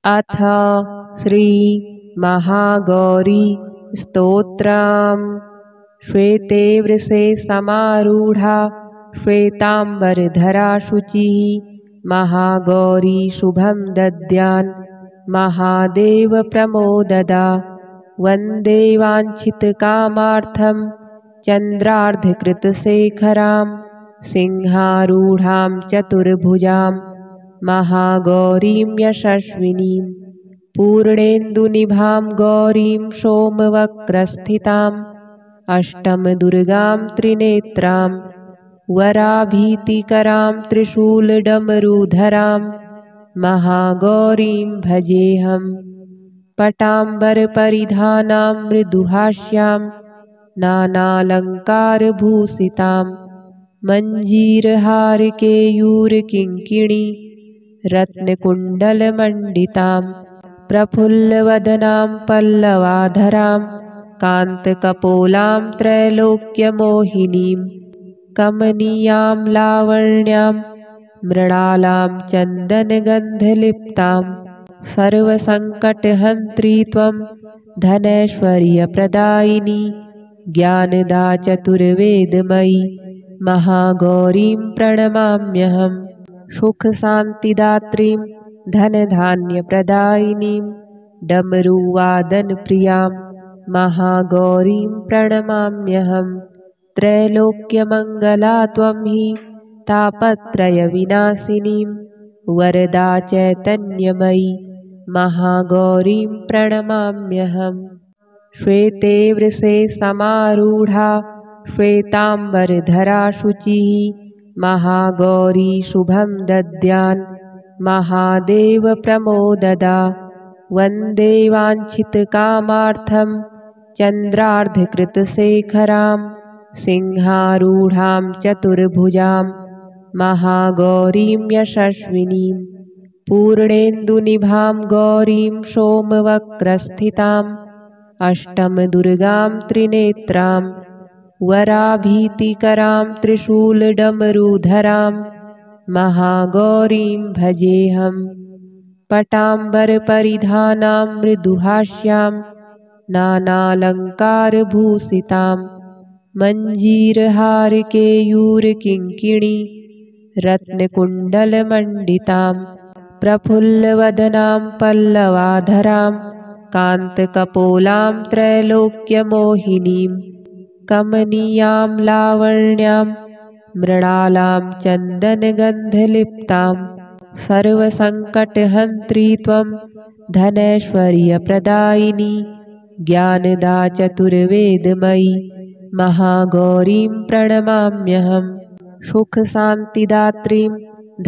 अथ श्री महागौरी स्तोत्रम्। श्वेते वृषे समारूढा श्वेतांबरधरा शुचिः महागौरी शुभं दद्यान् महादेव प्रमोददा। वन्दे वाञ्छितकामार्थं चन्द्रार्धकृतशेखरां सिंहारूढां चतुर्भुजां महागौरीं यशस्विनीं पूर्णेन्दुनिभां गौरीं सोमवक्रस्थिताम् अष्टमदुर्गां त्रिनेत्रां वराभीतिकरां त्रिशूलडमरुधरां महागौरीं भजेऽहम्। पटाम्बरपरिधानां मृदुहास्यां नानालङ्कारभूषितां मञ्जीरहारकेयूरकिङ्किणी रत्नकुण्डलमण्डितां प्रफुल्लवदनां पल्लवाधरां कान्तकपोलां त्रैलोक्यमोहिनीं कमनीयां लावण्यां मृणालां चन्दनगन्धलिप्तां सर्वसङ्कटहन्त्री त्वं धनैश्वर्यप्रदायिनी ज्ञानदा चतुर्वेदमयी महागौरीं प्रणमाम्यहम्। सुखशान्तिदात्रीं धनधान्यप्रदायिनीं डमरुवादनप्रियां महागौरीं प्रणमाम्यहम्। त्रैलोक्यमङ्गला त्वं हि तापत्रयविनाशिनीं वरदा चैतन्यमयी महागौरीं प्रणमाम्यहम्। श्वेते वृषे समारूढा श्वेतांबरधरा शुचिः महागौरी शुभं दद्यान् महादेव प्रमोददा। वन्दे वाञ्छितकामार्थं चन्द्रार्धकृतशेखरां सिंहारूढां चतुर्भुजां महागौरीं यशस्विनीं पूर्णेन्दुनिभां गौरीं सोमवक्रस्थिताम् अष्टमदुर्गां त्रिनेत्रां वराभीतिकरां त्रिशूलडमरुधरां महागौरीं भजेऽहम्। पटाम्बरपरिधानां मृदुहास्यां नानालङ्कारभूषितां मञ्जीरहारकेयूरकिङ्किणी रत्नकुण्डलमण्डितां प्रफुल्लवदनां पल्लवाधरां कान्तकपोलां त्रैलोक्यमोहिनीं कमनीयां लावण्यां मृणालां चन्दनगन्धलिप्तां सर्वसङ्कटहन्त्री त्वं धनैश्वर्यप्रदायिनी ज्ञानदा चतुर्वेदमयी महागौरीं प्रणमाम्यहम्। सुखशान्तिदात्रीं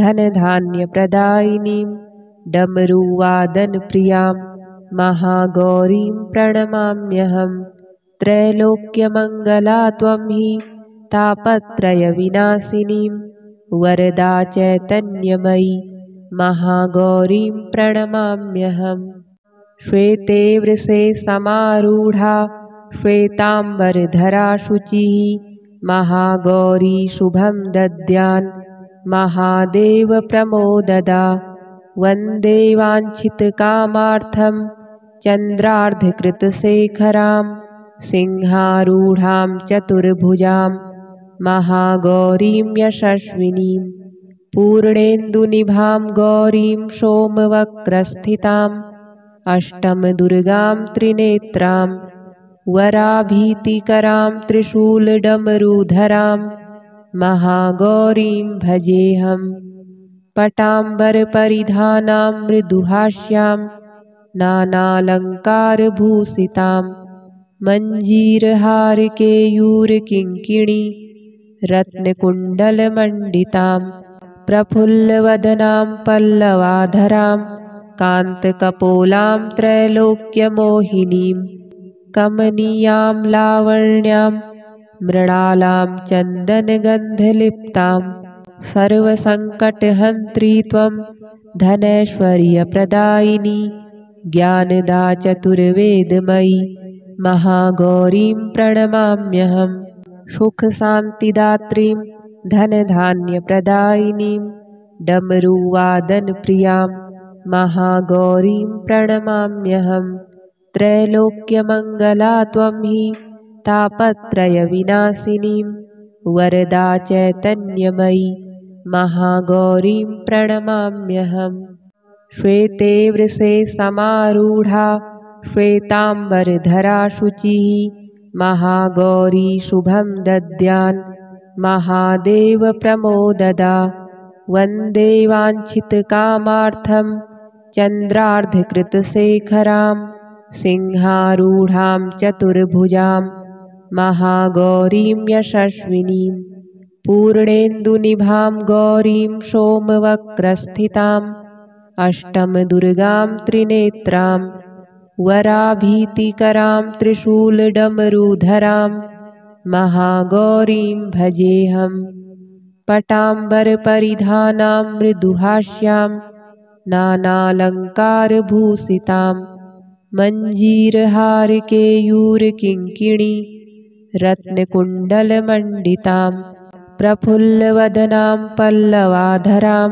धनधान्यप्रदायिनीं डमरुवादनप्रियां महागौरीं प्रणमाम्यहम्। त्रैलोक्यमङ्गला त्वं हि तापत्रयविनाशिनीं वरदा चैतन्यमयी महागौरीं प्रणमाम्यहम्। श्वेते वृषे समारूढा श्वेतांबरधरा शुचिः महागौरी शुभं दद्यान् महादेव प्रमोददा। वन्दे वाञ्छितकामार्थं चन्द्रार्धकृतशेखरां सिंहारूढां चतुर्भुजां महागौरीं यशस्विनीं पूर्णेन्दुनिभां गौरीं सोमवक्रस्थिताम् अष्टमदुर्गां त्रिनेत्रां वराभीतिकरां त्रिशूलडमरुधरां महागौरीं भजेऽहम्। पटाम्बरपरिधानां मृदुहास्यां नानालङ्कारभूषितां मञ्जीरहारकेयूरकिङ्किणी रत्नकुण्डलमण्डितां प्रफुल्लवदनां पल्लवाधरां कान्तकपोलां त्रैलोक्यमोहिनीं कमनीयां लावण्यां मृणालां चन्दनगन्धलिप्तां सर्वसङ्कटहन्त्री त्वं धनैश्वर्यप्रदायिनी ज्ञानदा चतुर्वेदमयी महागौरीं प्रणमाम्यहम्। सुखशान्तिदात्रीं धनधान्यप्रदायिनीं डमरुवादनप्रियां महागौरीं प्रणमाम्यहम्। त्रैलोक्यमङ्गला त्वं हि तापत्रयविनाशिनीं वरदा चैतन्यमयी महागौरीं प्रणमाम्यहम्। श्वेते वृषे समारूढा श्वेताम्बरधरा शुचिः महागौरी शुभं दद्यान् महादेवप्रमोददा। वन्दे वाञ्छितकामार्थं चन्द्रार्धकृतशेखरां सिंहारूढां चतुर्भुजां महागौरीं यशस्विनीं। पूर्णेन्दुनिभां गौरीं सोमवक्रस्थिताम् अष्टमदुर्गां त्रिनेत्रां वराभीतिकरां त्रिशूलडमरुधरां महागौरीं भजेऽहम्। पटाम्बरपरिधानां मृदुहास्यां नानालङ्कारभूषितां मञ्जीरहारकेयूरकिङ्किणी रत्नकुण्डलमण्डितां प्रफुल्लवदनां पल्लवाधरां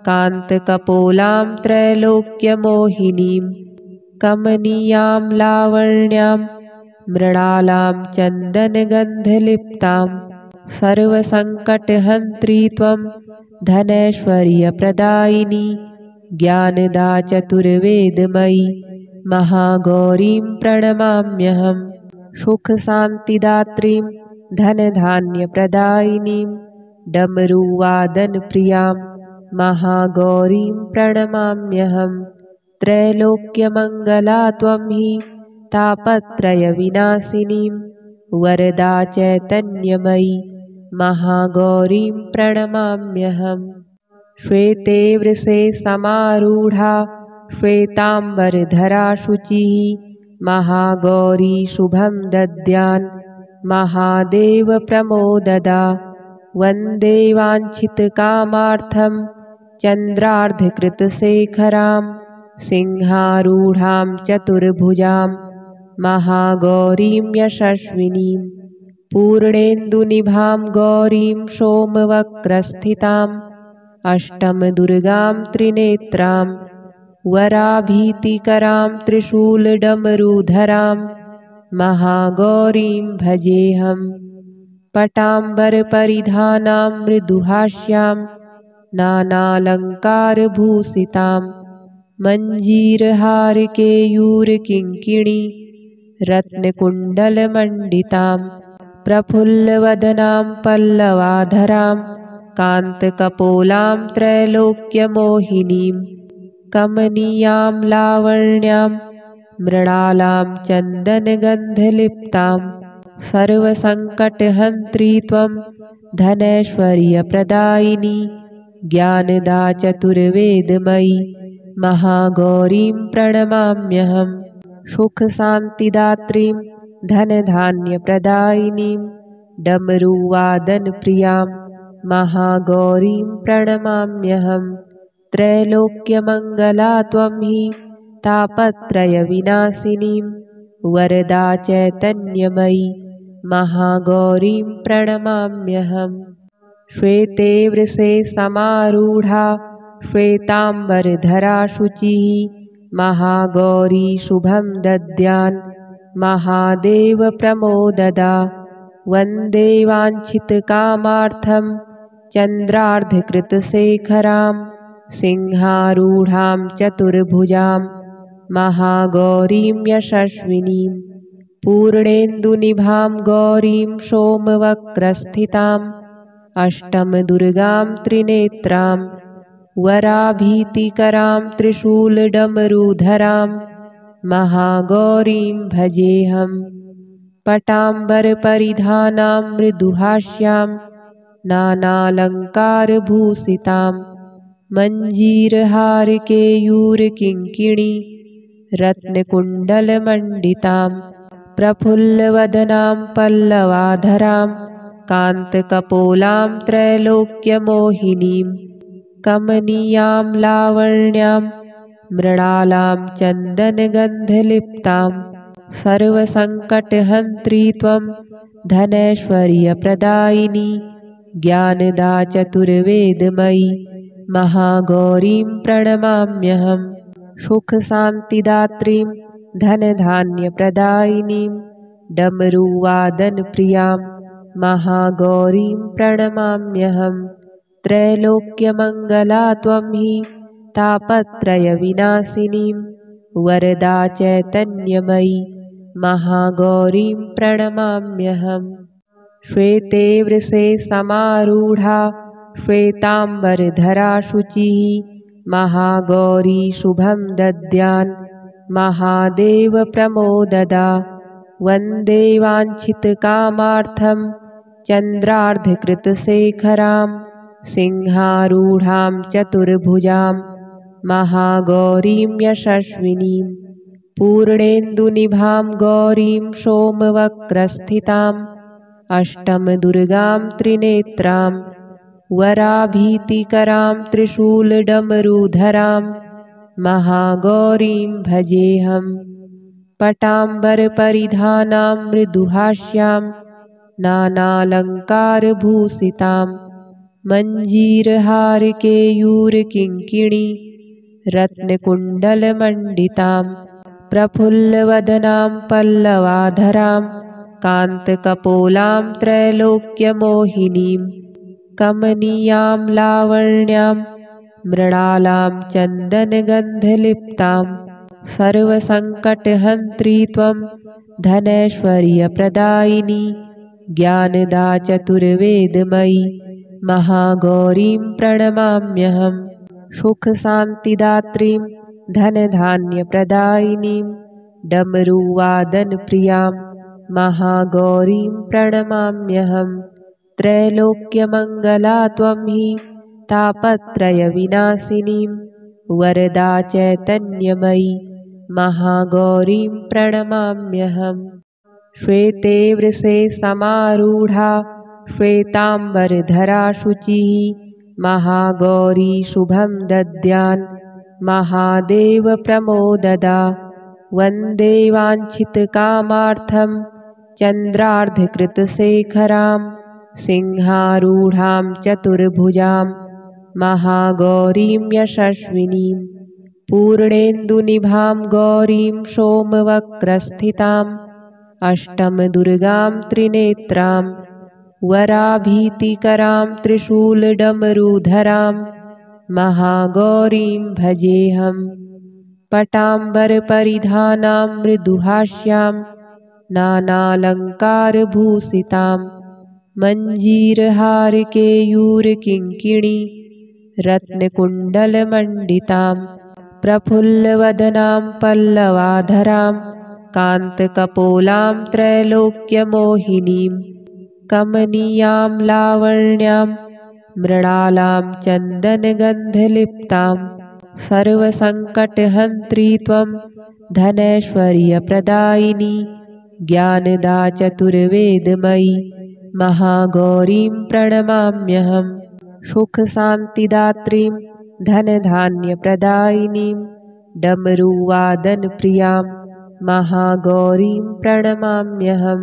कान्तकपोलां त्रैलोक्यमोहिनीं कमनीयां लावण्यां मृणालां चन्दनगन्धलिप्तां सर्वसङ्कटहन्त्री त्वं धनैश्वर्यप्रदायिनी ज्ञानदा चतुर्वेदमयी महागौरीं प्रणमाम्यहम्। सुखशान्तिदात्रीं धनधान्यप्रदायिनीं डमरुवादनप्रियां महागौरीं प्रणमाम्यहम्। त्रैलोक्यमङ्गला त्वं हि तापत्रयविनाशिनीं वरदा चैतन्यमयी महागौरीं प्रणमाम्यहम्। श्वेते वृषे समारूढा श्वेताम्बरधरा शुचिः महागौरी शुभं दद्यान् महादेवप्रमोददा। वन्दे वाञ्छितकामार्थं चन्द्रार्धकृतशेखरां सिंहारूढां चतुर्भुजां महागौरीं यशस्विनीं। पूर्णेन्दुनिभां गौरीं सोमवक्रस्थिताम् अष्टमदुर्गां त्रिनेत्रां वराभीतिकरां त्रिशूलडमरुधरां महागौरीं भजेऽहम्। पटाम्बरपरिधानां मृदुहास्यां नानालङ्कारभूषितां मञ्जीरहारकेयूरकिङ्किणी रत्नकुण्डलमण्डितां प्रफुल्लवदनां पल्लवाधरां कान्तकपोलां त्रैलोक्यमोहिनीं कमनीयां लावण्यां मृणालां चन्दनगन्धलिप्तां सर्वसङ्कटहन्त्री त्वं धनैश्वर्यप्रदायिनी ज्ञानदा चतुर्वेदमयी महागौरीं प्रणमाम्यहम्। सुखशान्तिदात्रीं धनधान्यप्रदायिनीं डमरुवादनप्रियां महागौरीं प्रणमाम्यहम्। त्रैलोक्यमङ्गला त्वं हि तापत्रयविनाशिनीं वरदा चैतन्यमयी महागौरीं प्रणमाम्यहम्। श्वेते वृषे समारूढा श्वेताम्बरधरा शुचिः महागौरी शुभं दद्यान् महादेवप्रमोददा। वन्दे वाञ्छितकामार्थं चन्द्रार्धकृतशेखरां सिंहारूढां चतुर्भुजां महागौरीं यशस्विनीं। पूर्णेन्दुनिभां गौरीं सोमवक्रस्थिताम् अष्टमदुर्गां त्रिनेत्रां वराभीतिकरां त्रिशूलडमरुधरां महागौरीं भजेऽहम्। पटाम्बरपरिधानां मृदुहास्यां नानालङ्कारभूषितां मञ्जीरहारकेयूरकिङ्किणी रत्नकुण्डलमण्डितां प्रफुल्लवदनां पल्लवाधरां कान्तकपोलां त्रैलोक्यमोहिनीं कमनीयां लावण्यां मृणालां चन्दनगन्धलिप्तां सर्वसङ्कटहन्त्री त्वं धनैश्वर्यप्रदायिनी ज्ञानदा चतुर्वेदमयी महागौरीं प्रणमाम्यहं। सुखशान्तिदात्रीं धनधान्यप्रदायिनीं डमरुवादनप्रियां महागौरीं प्रणमाम्यहं। त्रैलोक्यमङ्गला त्वं हि तापत्रयविनाशिनीं वरदा चैतन्यमयी महागौरीं प्रणमाम्यहं। श्वेते वृषे समारूढा श्वेताम्बरधरा शुचिः महागौरी शुभं दद्यान् महादेवप्रमोददा। वन्दे वाञ्छितकामार्थं चन्द्रार्धकृतशेखरां सिंहारूढां चतुर्भुजां महागौरीं यशस्विनीं। पूर्णेन्दुनिभां गौरीं सोमवक्रस्थिताम् अष्टमदुर्गां त्रिनेत्रां वराभीतिकरां त्रिशूलडमरुधरां महागौरीं भजेऽहं। पटाम्बरपरिधानां मृदुहास्यां नानालङ्कारभूषितां मञ्जीरहारकेयूरकिङ्किणी रत्नकुण्डलमण्डितां प्रफुल्लवदनां पल्लवाधरां कान्तकपोलां त्रैलोक्यमोहिनीं कमनीयां लावण्यां मृणालां चन्दनगन्धलिप्तां सर्वसङ्कटहन्त्री त्वं धनैश्वर्यप्रदायिनी ज्ञानदा चतुर्वेदमयी महागौरीं प्रणमाम्यहं। सुखशान्तिदात्रीं धनधान्यप्रदायिनीं डमरुवादनप्रियां महागौरीं प्रणमाम्यहं। त्रैलोक्यमङ्गला त्वं हि तापत्रयविनाशिनीं वरदा चैतन्यमयी महागौरीं प्रणमाम्यहं। श्वेते वृषे समारूढा श्वेताम्बरधरा शुचिः महागौरी शुभं दद्यान् महादेवप्रमोददा। वन्दे वाञ्छितकामार्थं चन्द्रार्धकृतशेखरां सिंहारूढां चतुर्भुजां महागौरीं यशस्विनीं। पूर्णेन्दुनिभां गौरीं सोमवक्रस्थिताम् अष्टमदुर्गां त्रिनेत्रां वराभीतिकरां त्रिशूलडमरुधरां महागौरीं भजेऽहं। पटाम्बरपरिधानां मृदुहास्यां नानालङ्कारभूषितां मञ्जीरहारकेयूरकिङ्किणी रत्नकुण्डलमण्डितां प्रफुल्लवदनां पल्लवाधरां कान्तकपोलां त्रैलोक्यमोहिनीं कमनीयां लावण्यां मृणालां चन्दनगन्धलिप्तां सर्वसङ्कटहन्त्री त्वं धनैश्वर्यप्रदायिनी ज्ञानदा चतुर्वेदमयी महागौरीं प्रणमाम्यहं। सुखशान्तिदात्रीं धनधान्यप्रदायिनीं डमरुवादनप्रियां महागौरीं प्रणमाम्यहं।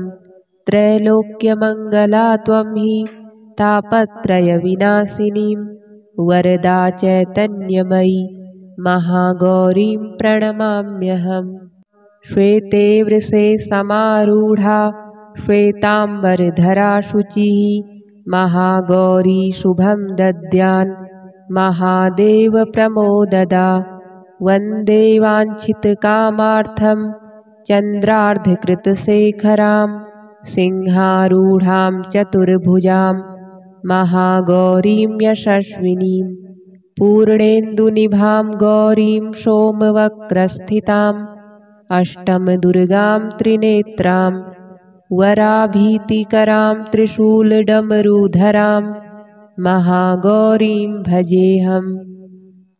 त्रैलोक्यमङ्गला त्वं हि तापत्रयविनाशिनीं वरदा चैतन्यमयी महागौरीं प्रणमाम्यहं। श्वेते वृषे समारूढा श्वेताम्बरधरा शुचिः महागौरी शुभं दद्यान् महादेवप्रमोददा। वन्दे वाञ्छितकामार्थं चन्द्रार्धकृतशेखरां सिंहारूढां चतुर्भुजां महागौरीं यशस्विनीं। पूर्णेन्दुनिभां गौरीं सोमवक्रस्थिताम् अष्टमदुर्गां त्रिनेत्रां वराभीतिकरां त्रिशूलडमरुधरां महागौरीं भजेऽहं।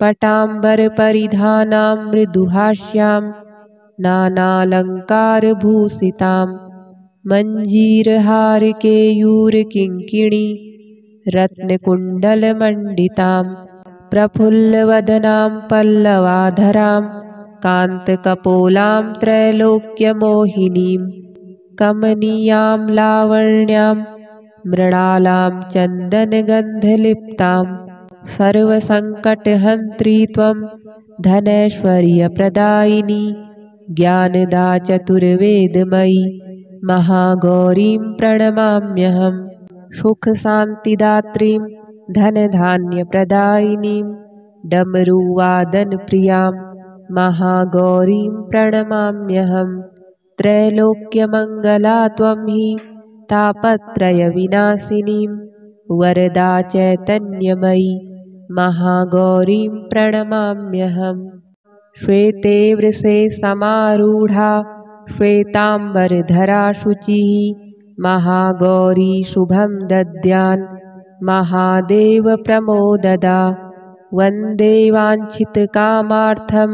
पटाम्बरपरिधानां मृदुहास्यां नानालङ्कारभूषितां मञ्जीरहारकेयूरकिङ्किणी रत्नकुण्डलमण्डितां प्रफुल्लवदनां पल्लवाधरां कान्तकपोलां त्रैलोक्यमोहिनीं कमनीयां लावण्यां मृणालां चन्दनगन्धलिप्तां सर्वसङ्कटहन्त्री त्वं धनैश्वर्यप्रदायिनी ज्ञानदा चतुर्वेदमयी महागौरीं प्रणमाम्यहम् सुखशान्तिदात्रीं धनधान्यप्रदायिनीं डमरुवादनप्रियां महागौरीं प्रणमाम्यहम् त्रैलोक्यमङ्गला त्वं हि तापत्रयविनाशिनीं वरदा चैतन्यमयी महागौरीं प्रणमाम्यहम् श्वेते वृषे समारूढा श्वेताम्बरधरा शुचिः महागौरी शुभं दद्यान् महादेवप्रमोददा वन्दे वाञ्छितकामार्थं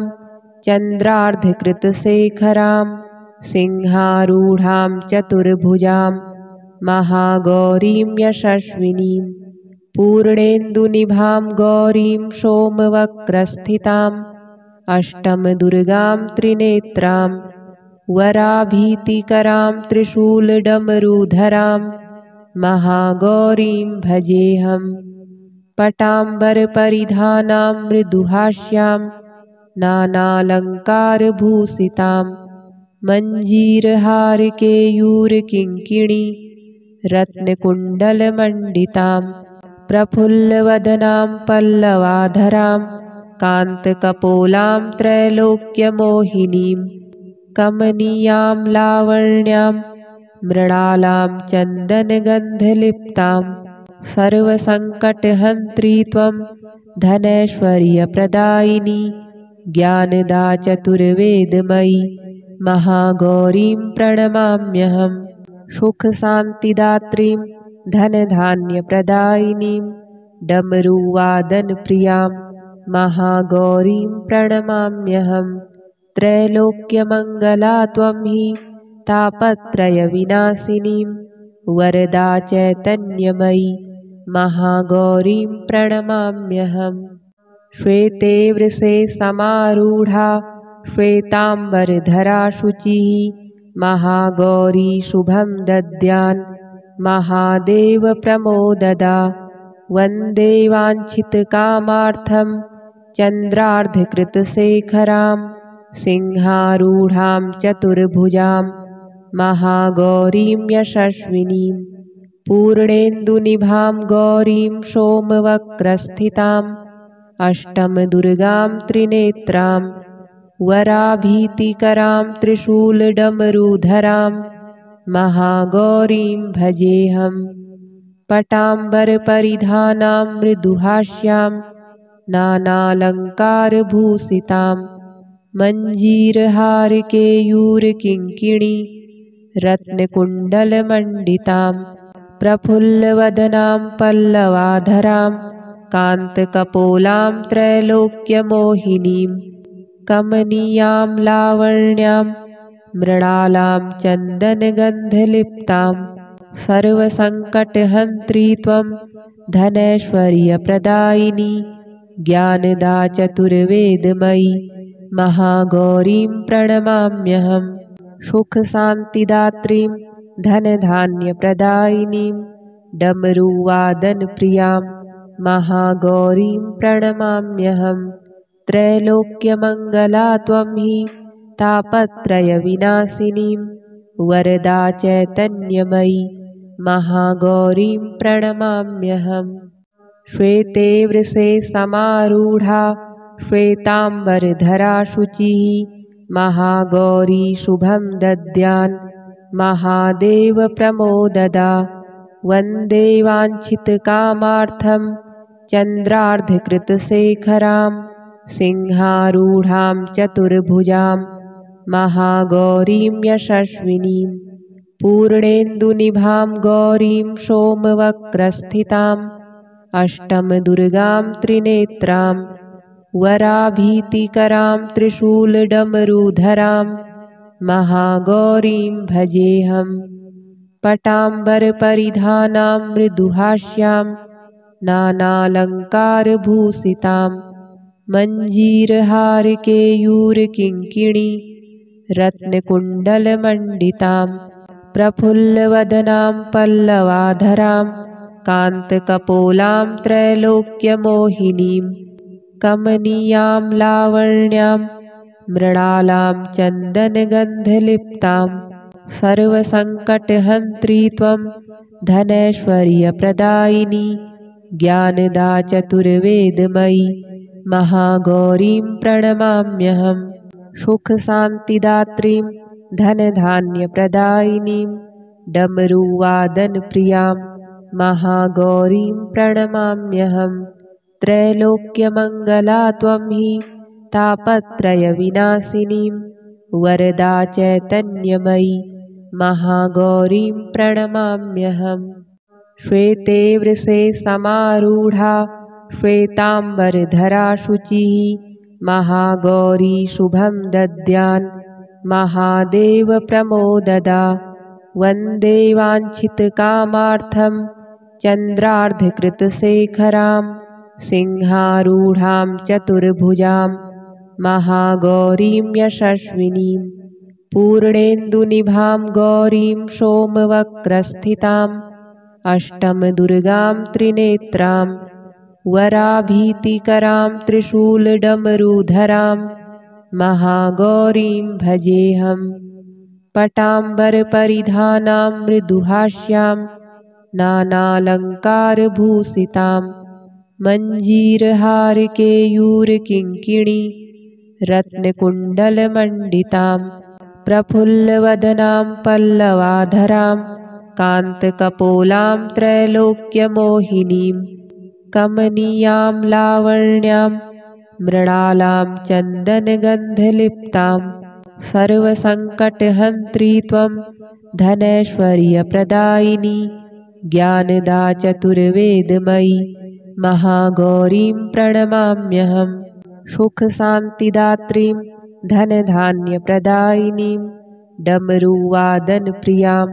चन्द्रार्धकृतशेखरां सिंहारूढां चतुर्भुजां महागौरीं यशस्विनीं पूर्णेन्दुनिभां गौरीं सोमवक्रस्थिताम् अष्टमदुर्गां त्रिनेत्रां वराभीतिकरां त्रिशूलडमरुधरां महागौरीं भजेऽहम् पटाम्बरपरिधानां मृदुहास्यां नानालङ्कारभूषितां मञ्जीरहारकेयूरकिङ्किणी रत्नकुण्डलमण्डितां प्रफुल्लवदनां पल्लवाधरां कान्तकपोलां त्रैलोक्यमोहिनीं कमनीयां लावण्यां मृणालां चन्दनगन्धलिप्तां सर्वसङ्कटहन्त्री त्वं धनैश्वर्यप्रदायिनी ज्ञानदा चतुर्वेदमयी महागौरीं प्रणमाम्यहम् सुखशान्तिदात्रीं धनधान्यप्रदायिनीं डमरुवादनप्रियां महागौरीं प्रणमाम्यहम् त्रैलोक्यमङ्गला त्वं हि तापत्रयविनाशिनीं वरदा चैतन्यमयी महागौरीं प्रणमाम्यहम् श्वेते वृषे समारूढा श्वेताम्बरधरा शुचिः महागौरी शुभं दद्यान् महादेवप्रमोददा वन्दे वाञ्छितकामार्थं चन्द्रार्धकृतशेखरां सिंहारूढां चतुर्भुजां महागौरीं यशस्विनीं पूर्णेन्दुनिभां गौरीं सोमवक्रस्थिताम् अष्टमदुर्गां त्रिनेत्रां वराभीतिकरां त्रिशूलडमरुधरां महागौरीं भजेऽहम् पटाम्बरपरिधानां मृदुहास्यां नानालङ्कारभूषितां मञ्जीरहारकेयूरकिङ्किणी रत्नकुण्डलमण्डितां प्रफुल्लवदनां पल्लवाधरां कान्तकपोलां त्रैलोक्यमोहिनीं कमनीयां लावण्यां मृणालां चन्दनगन्धलिप्तां सर्वसङ्कटहन्त्री त्वं धनैश्वर्यप्रदायिनी ज्ञानदा चतुर्वेदमयी महागौरीं प्रणमाम्यहम् सुखशान्तिदात्रीं धनधान्यप्रदायिनीं डमरुवादनप्रियां महागौरीं प्रणमाम्यहम् त्रैलोक्यमङ्गला त्वं हि तापत्रयविनाशिनीं वरदा चैतन्यमयी महागौरीं प्रणमाम्यहम् श्वेते वृषे समारूढा श्वेताम्बरधरा शुचिः महागौरी शुभं दद्यान् महादेवप्रमोददा वन्दे वाञ्छितकामार्थं चन्द्रार्धकृतशेखरां सिंहारूढां चतुर्भुजां महागौरीं यशस्विनीं पूर्णेन्दुनिभां गौरीं सोमवक्रस्थिताम् अष्टमदुर्गां त्रिनेत्रां वराभीतिकरां त्रिशूलडमरुधरां महागौरीं भजेऽहम् पटाम्बरपरिधानां मृदुहास्यां नानालङ्कारभूषितां मञ्जीरहारकेयूरकिङ्किणी रत्नकुण्डलमण्डितां प्रफुल्लवदनां पल्लवाधरां कान्तकपोलां त्रैलोक्यमोहिनीं कमनीयां लावण्यां मृणालां चन्दनगन्धलिप्तां सर्वसङ्कटहन्त्री त्वं धनैश्वर्यप्रदायिनी ज्ञानदा चतुर्वेदमयी महागौरीं प्रणमाम्यहम् सुखशान्तिदात्रीं धनधान्यप्रदायिनीं डमरुवादनप्रियां महागौरीं प्रणमाम्यहम् त्रैलोक्यमङ्गला त्वं हि तापत्रयविनाशिनीं वरदा चैतन्यमयी महागौरीं प्रणमाम्यहम् श्वेते वृषे समारूढा श्वेताम्बरधरा शुचिः महागौरी शुभं दद्यान् महादेवप्रमोददा वन्दे वाञ्छितकामार्थं चन्द्रार्धकृतशेखरां सिंहारूढां चतुर्भुजां महागौरीं यशस्विनीं पूर्णेन्दुनिभां गौरीं सोमवक्रस्थिताम् अष्टमदुर्गां त्रिनेत्रां वराभीतिकरां त्रिशूलडमरुधरां महागौरीं भजेऽहम् पटाम्बरपरिधानां मृदुहास्यां नानालङ्कारभूषितां मञ्जीरहारकेयूरकिङ्किणी रत्नकुण्डलमण्डितां प्रफुल्लवदनां पल्लवाधरां कान्तकपोलां त्रैलोक्यमोहिनीं कमनीयां लावण्यां मृणालां चन्दनगन्धलिप्तां सर्वसङ्कटहन्त्री त्वं धनैश्वर्यप्रदायिनी ज्ञानदा चतुर्वेदमयी महागौरीं प्रणमाम्यहम् सुखशान्तिदात्रीं धनधान्यप्रदायिनीं डमरुवादनप्रियां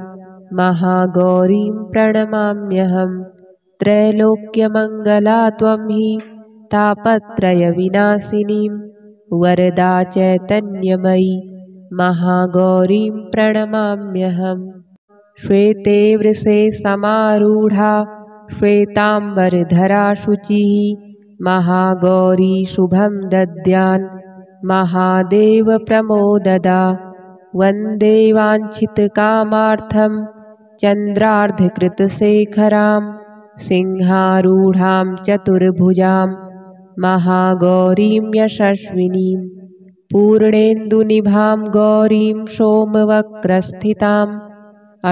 महागौरीं प्रणमाम्यहम् त्रैलोक्यमङ्गला त्वं हि तापत्रयविनाशिनीं वरदा चैतन्यमयी महागौरीं प्रणमाम्यहम् श्वेते वृषे समारूढा श्वेताम्बरधरा शुचिः महागौरी शुभं दद्यान् महादेवप्रमोददा वन्दे वाञ्छितकामार्थं चन्द्रार्धकृतशेखरां सिंहारूढां चतुर्भुजां महागौरीं यशस्विनीं पूर्णेन्दुनिभां गौरीं सोमवक्रस्थिताम्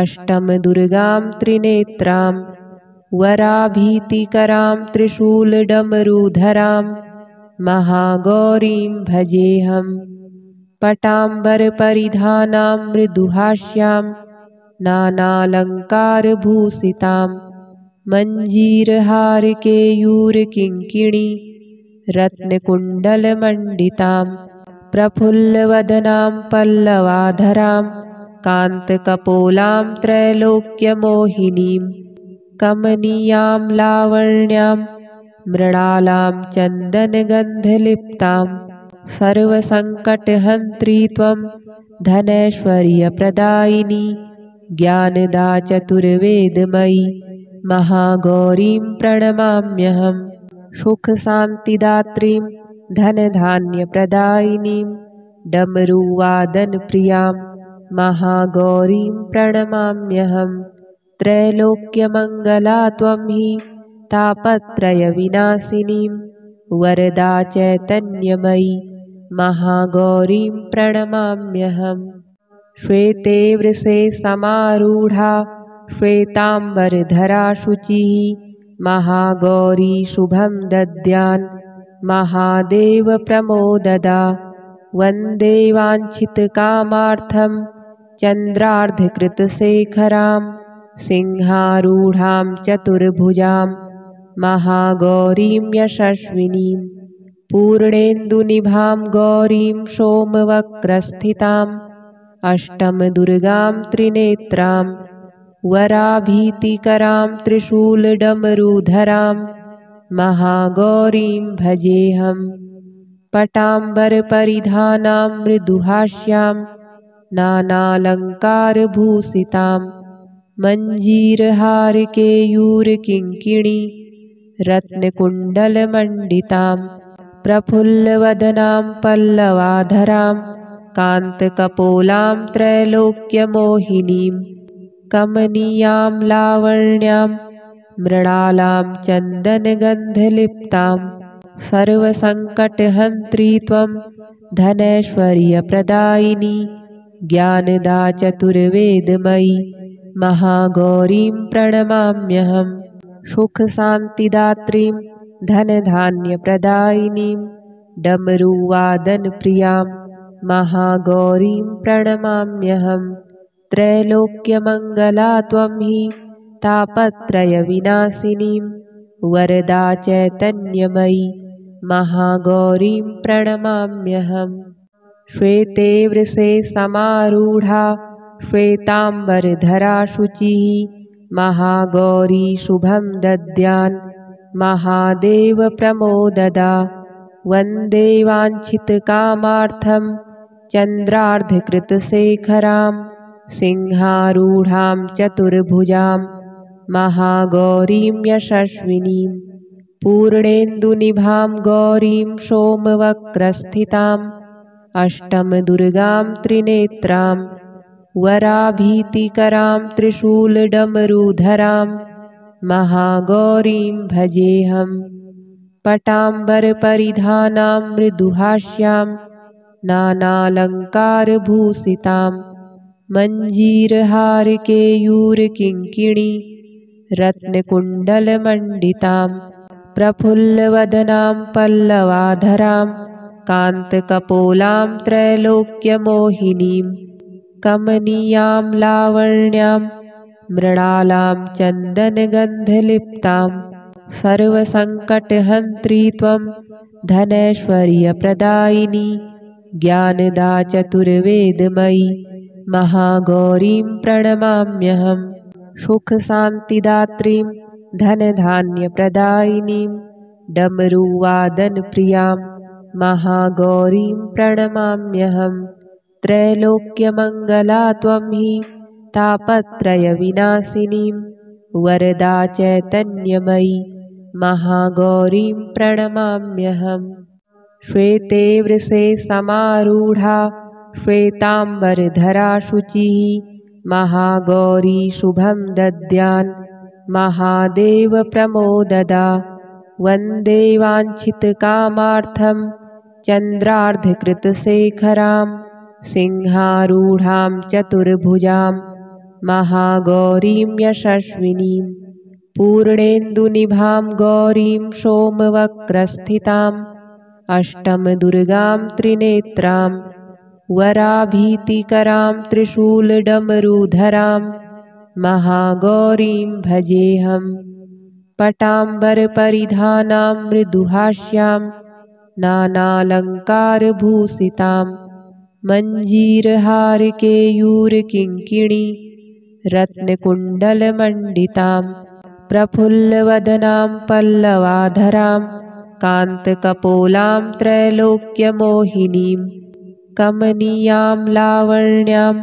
अष्टमदुर्गां त्रिनेत्रां वराभीतिकरां त्रिशूलडमरुधरां महागौरीं भजेऽहम् पटाम्बरपरिधानां मृदुहास्यां नानालङ्कारभूषितां मञ्जीरहारकेयूरकिङ्किणी रत्नकुण्डलमण्डितां प्रफुल्लवदनां पल्लवाधरां कान्तकपोलां त्रैलोक्यमोहिनीं कमनीयां लावण्यां मृणालां चन्दनगन्धलिप्तां सर्वसङ्कटहन्त्री त्वं धनैश्वर्यप्रदायिनी ज्ञानदा चतुर्वेदमयी महागौरीं प्रणमाम्यहम् सुखशान्तिदात्रीं धनधान्यप्रदायिनीं डमरुवादनप्रियां महागौरीं प्रणमाम्यहम् त्रैलोक्यमङ्गला त्वं हि तापत्रयविनाशिनीं वरदा चैतन्यमयी महागौरीं प्रणमाम्यहम् श्वेते वृषे समारूढा श्वेताम्बरधरा शुचिः महागौरी शुभं दद्यान् महादेवप्रमोददा वन्दे वाञ्छितकामार्थं चन्द्रार्धकृतशेखरां सिंहारूढां चतुर्भुजां महागौरीं यशस्विनीं पूर्णेन्दुनिभां गौरीं सोमवक्रस्थिताम् अष्टमदुर्गां त्रिनेत्रां वराभीतिकरां त्रिशूलडमरुधरां महागौरीं भजेऽहम् पटाम्बरपरिधानां मृदुहास्यां नानालङ्कारभूषितां मञ्जीरहारकेयूरकिङ्किणी रत्नकुण्डलमण्डितां प्रफुल्लवदनां पल्लवाधरां कान्तकपोलां त्रैलोक्यमोहिनीं कमनीयां लावण्यां मृणालां चन्दनगन्धलिप्तां सर्वसङ्कटहन्त्री त्वं धनैश्वर्यप्रदायिनी ज्ञानदा चतुर्वेदमयी महागौरीं प्रणमाम्यहम् सुखशान्तिदात्रीं धनधान्यप्रदायिनीं डमरुवादनप्रियां महागौरीं प्रणमाम्यहम् त्रैलोक्यमङ्गला त्वं हि तापत्रयविनाशिनीं वरदा चैतन्यमयी महागौरीं प्रणमाम्यहम् श्वेते वृषे समारूढा श्वेताम्बरधरा शुचिः महागौरी शुभं दद्यान् महादेवप्रमोददा वन्दे वाञ्छितकामार्थं चन्द्रार्धकृतशेखरां सिंहारूढां चतुर्भुजां महागौरीं यशस्विनीं पूर्णेन्दुनिभां गौरीं सोमवक्रस्थिताम् अष्टमदुर्गां त्रिनेत्रां वराभीतिकरां त्रिशूलडमरुधरां महागौरीं भजेऽहम् पटाम्बरपरिधानां मृदुहास्यां नानालङ्कारभूषितां मञ्जीरहारकेयूरकिङ्किणी रत्नकुण्डलमण्डितां प्रफुल्लवदनां पल्लवाधरां कान्तकपोलां त्रैलोक्यमोहिनीं कमनीयां लावण्यां मृणालां चन्दनगन्धलिप्तां सर्वसङ्कटहन्त्री त्वं धनैश्वर्यप्रदायिनी ज्ञानदा चतुर्वेदमयी महागौरीं प्रणमाम्यहम् सुखशान्तिदात्रीं धनधान्यप्रदायिनीं डमरुवादनप्रियां महागौरीं प्रणमाम्यहम् त्रैलोक्यमङ्गला त्वं हि तापत्रयविनाशिनीं वरदा चैतन्यमयी महागौरीं प्रणमाम्यहम् श्वेते वृषे समारूढा श्वेताम्बरधरा शुचिः महागौरी शुभं दद्यान् महादेवप्रमोददा वन्दे वाञ्छितकामार्थं चन्द्रार्धकृतशेखरां सिंहारूढां चतुर्भुजां महागौरीं यशस्विनीं पूर्णेन्दुनिभां गौरीं सोमवक्रस्थिताम् अष्टमदुर्गां त्रिनेत्रां वराभीतिकरां त्रिशूलडमरुधरां महागौरीं भजेऽहम् पटाम्बरपरिधानां मृदुहास्यां नानालङ्कारभूषितां मञ्जीरहारकेयूरकिङ्किणी रत्नकुण्डलमण्डितां प्रफुल्लवदनां पल्लवाधरां कान्तकपोलां त्रैलोक्यमोहिनीं कमनीयां लावण्यां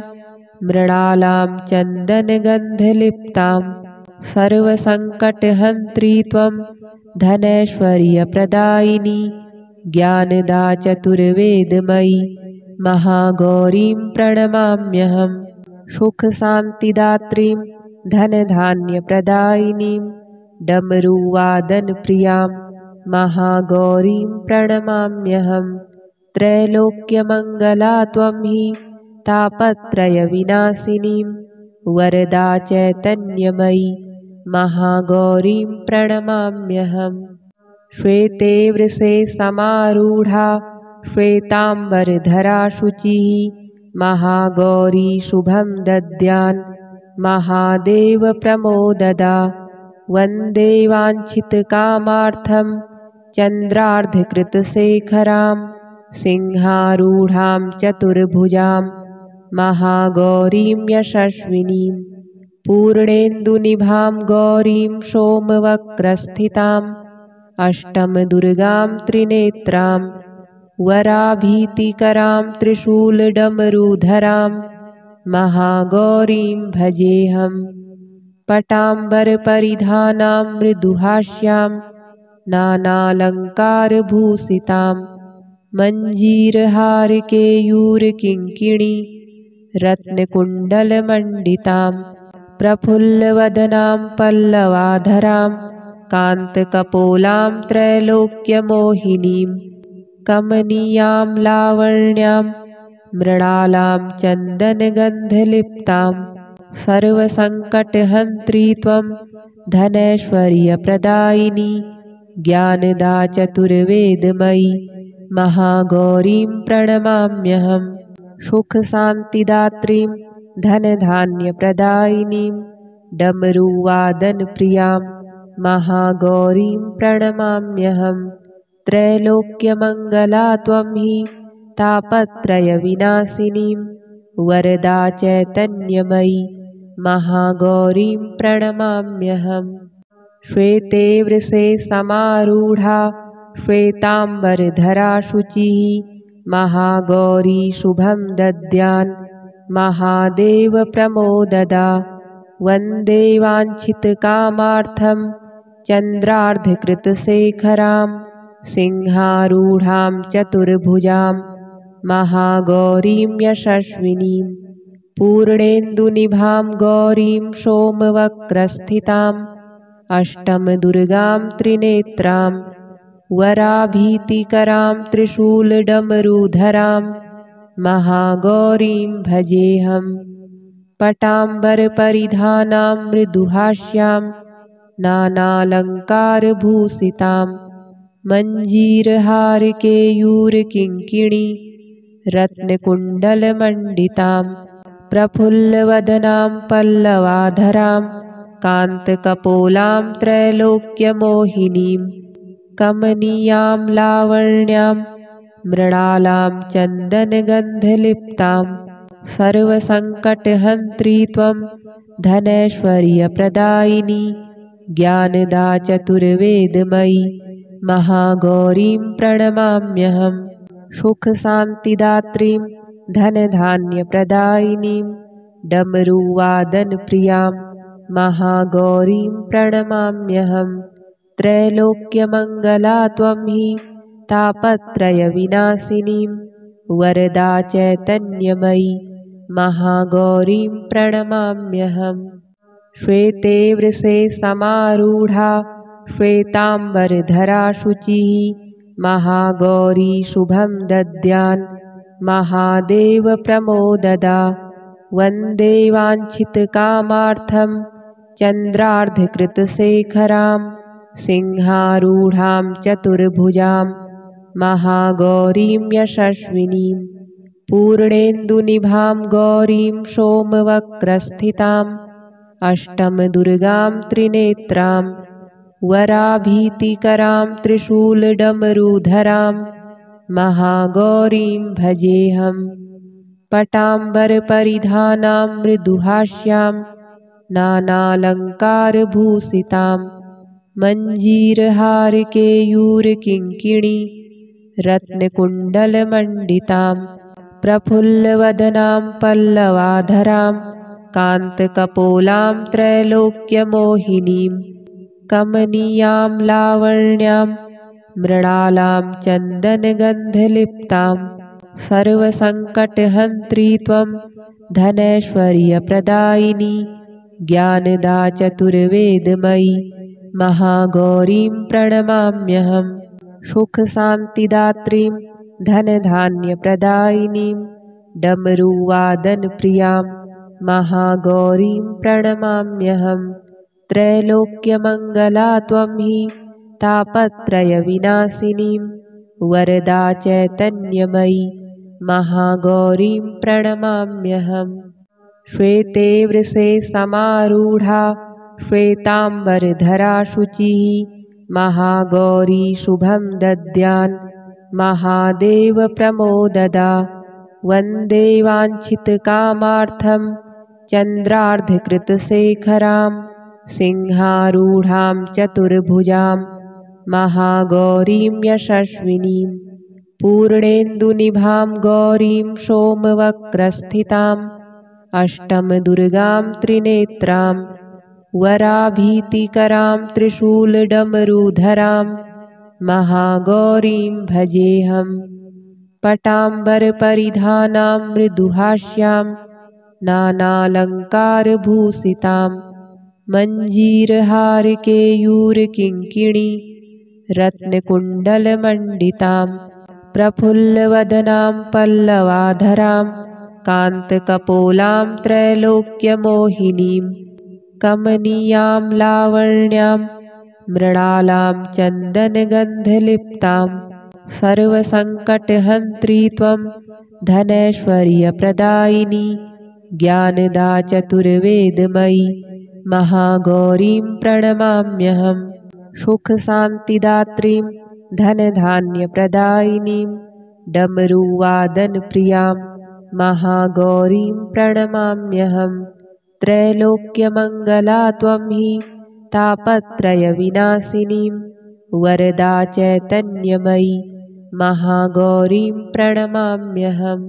मृणालां चन्दनगन्धलिप्तां सर्वसङ्कटहन्त्री त्वं धनैश्वर्यप्रदायिनी ज्ञानदा चतुर्वेदमयी महागौरीं प्रणमाम्यहम् सुखशान्तिदात्रीं धनधान्यप्रदायिनीं डमरुवादनप्रियां महागौरीं प्रणमाम्यहम् त्रैलोक्यमङ्गला त्वं हि तापत्रयविनाशिनीं वरदा चैतन्यमयी महागौरीं प्रणमाम्यहम् श्वेते वृषे समारूढा श्वेताम्बरधरा शुचिः महागौरी शुभं दद्यान् महादेवप्रमोददा वन्दे वाञ्छितकामार्थं चन्द्रार्धकृतशेखरां सिंहारूढां चतुर्भुजां महागौरीं यशस्विनीं पूर्णेन्दुनिभां गौरीं सोमवक्रस्थिताम् अष्टमदुर्गां त्रिनेत्रां वराभीतिकरां त्रिशूलडमरुधरां महागौरीं भजेऽहम् पटाम्बरपरिधानां मृदुहास्यां नानालङ्कारभूषितां मञ्जीरहारकेयूरकिङ्किणी रत्नकुण्डलमण्डितां प्रफुल्लवदनां पल्लवाधरां कान्तकपोलां त्रैलोक्यमोहिनीं कमनीयां लावण्यां मृणालां चन्दनगन्धलिप्तां सर्वसङ्कटहन्त्री त्वं धनैश्वर्यप्रदायिनी ज्ञानदा चतुर्वेदमयी महागौरीं प्रणमाम्यहम् सुखशान्तिदात्रीं धनधान्यप्रदायिनीं डमरुवादनप्रियां महागौरीं प्रणमाम्यहम् त्रैलोक्यमङ्गला त्वं हि तापत्रयविनाशिनीं वरदा चैतन्यमयी महागौरीं प्रणमाम्यहम् श्वेते वृषे समारूढा श्वेताम्बरधरा शुचिः महागौरी शुभं दद्यान् महादेवप्रमोददा वन्दे वाञ्छितकामार्थं चन्द्रार्धकृतशेखरां सिंहारूढां चतुर्भुजां महागौरीं यशस्विनीं पूर्णेन्दुनिभां गौरीं सोमवक्रस्थिताम् अष्टमदुर्गां त्रिनेत्रां वराभीतिकरां त्रिशूलडमरुधरां महागौरीं भजेऽहम् पटाम्बरपरिधानां मृदुहास्यां नानालङ्कारभूषितां मञ्जीरहारकेयूरकिङ्किणी रत्नकुण्डलमण्डितां प्रफुल्लवदनां पल्लवाधरां कान्तकपोलां त्रैलोक्यमोहिनीं कमनीयां लावण्यां मृणालां चन्दनगन्धलिप्तां सर्वसङ्कटहन्त्री त्वं धनैश्वर्यप्रदायिनी ज्ञानदा चतुर्वेदमयी महागौरीं प्रणमाम्यहम् सुखशान्तिदात्रीं धनधान्यप्रदायिनीं डमरुवादनप्रियां महागौरीं प्रणमाम्यहम् त्रैलोक्यमङ्गला त्वं हि तापत्रयविनाशिनीं वरदा चैतन्यमयी महागौरीं प्रणमाम्यहम् श्वेते वृषे समारूढा श्वेताम्बरधरा शुचिः महागौरी शुभं दद्यान् महादेवप्रमोददा वन्दे वाञ्छितकामार्थं चन्द्रार्धकृतशेखरां सिंहारूढां चतुर्भुजां महागौरीं यशस्विनीं पूर्णेन्दुनिभां गौरीं सोमवक्रस्थिताम् अष्टमदुर्गां त्रिनेत्रां वराभीतिकरां त्रिशूलडमरुधरां महागौरीं भजेऽहम् पटाम्बरपरिधानां मृदुहास्यां नानालङ्कारभूषितां मञ्जीरहारकेयूरकिङ्किणी रत्नकुण्डलमण्डितां प्रफुल्लवदनां पल्लवाधरां कान्तकपोलां त्रैलोक्यमोहिनीं कमनीयां लावण्यां मृणालां चन्दनगन्धलिप्तां सर्वसङ्कटहन्त्री त्वं धनैश्वर्यप्रदायिनी ज्ञानदा चतुर्वेदमयी महागौरीं प्रणमाम्यहम् सुखशान्तिदात्रीं धनधान्यप्रदायिनीं डमरुवादनप्रियां महागौरीं प्रणमाम्यहम् त्रैलोक्यमङ्गला त्वं हि तापत्रयविनाशिनीं वरदा चैतन्यमयी महागौरीं प्रणमाम्यहम् श्वेते वृषे समारूढा श्वेताम्बरधरा शुचिः महागौरी शुभं दद्यान् महादेवप्रमोददा वन्दे वाञ्छितकामार्थं चन्द्रार्धकृतशेखरां सिंहारूढां चतुर्भुजां महागौरीं यशस्विनीं पूर्णेन्दुनिभां गौरीं सोमवक्रस्थिताम् अष्टमदुर्गां त्रिनेत्रां वराभीतिकरां त्रिशूलडमरुधरां महागौरीं भजेऽहं पटाम्बरपरिधानां मृदुहास्यां नानालङ्कारभूषितां मञ्जीरहारकेयूरकिङ्किणी रत्नकुण्डलमण्डितां प्रफुल्लवदनां पल्लवाधरां कान्तकपोलां त्रैलोक्यमोहिनीं कमनीयां लावण्यां मृणालां चन्दनगन्धलिप्तां सर्वसङ्कटहन्त्री त्वं धनैश्वर्यप्रदायिनी ज्ञानदा चतुर्वेदमयी महागौरीं प्रणमाम्यहं सुखशान्तिदात्रीं धनधान्यप्रदायिनीं डमरुवादनप्रियां महागौरीं प्रणमाम्यहं त्रैलोक्यमङ्गला त्वं हि तापत्रयविनाशिनीं वरदा चैतन्यमयी महागौरीं प्रणमाम्यहम्।